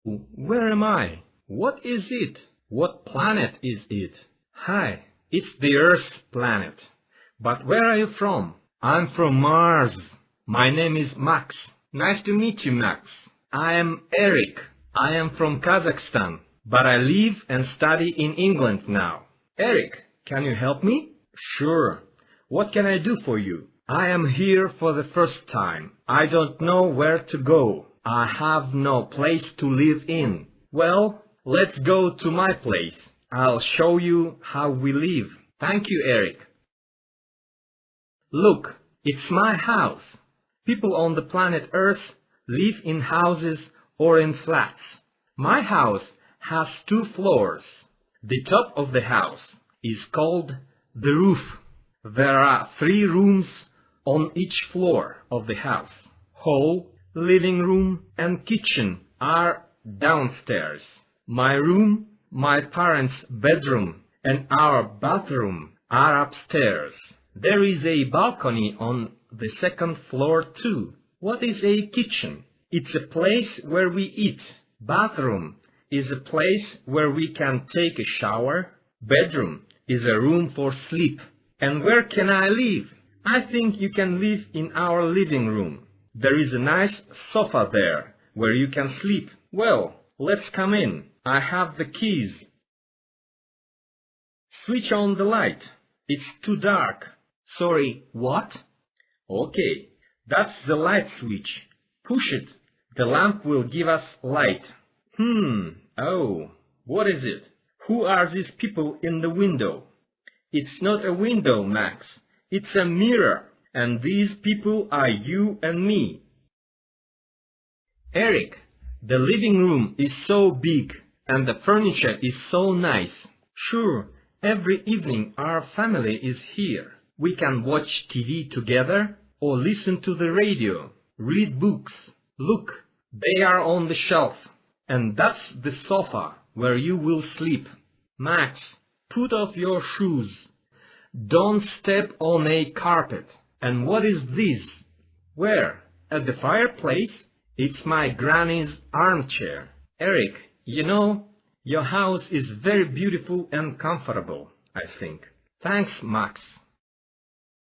Where am I? What is it? What planet is it? Hi, it's the Earth planet. But where are you from? I'm from Mars. My name is Max. Nice to meet you, Max. I am Eric. I am from Kazakhstan, but I live and study in England now. Eric, can you help me? Sure. What can I do for you? I am here for the first time. I don't know where to go. I have no place to live in. Well, let's go to my place. I'll show you how we live. Thank you, Eric. Look, it's my house. People on the planet Earth live in houses or in flats. My house has 2 floors. The top of the house is called the roof. There are 3 rooms on each floor of the house. Hall, living room and kitchen are downstairs. My room, my parents' bedroom and our bathroom are upstairs. There is a balcony on the 2nd floor too. What is a kitchen? It's a place where we eat. Bathroom is a place where we can take a shower. Bedroom is a room for sleep. And where can I live? I think you can live in our living room. There is a nice sofa there where you can sleep. Well, let's come in. I have the keys. Switch on the light. It's too dark. Sorry, what? Okay, that's the light switch. Push it. The lamp will give us light. Oh, what is it? Who are these people in the window? It's not a window, Max. It's a mirror. And these people are you and me. Eric, the living room is so big and the furniture is so nice. Sure, every evening our family is here. We can watch TV together or listen to the radio, read books. Look, they are on the shelf. And that's the sofa where you will sleep. Max, put off your shoes. Don't step on a carpet. And what is this? Where? At the fireplace? It's my granny's armchair. Eric, you know, your house is very beautiful and comfortable, I think. Thanks, Max.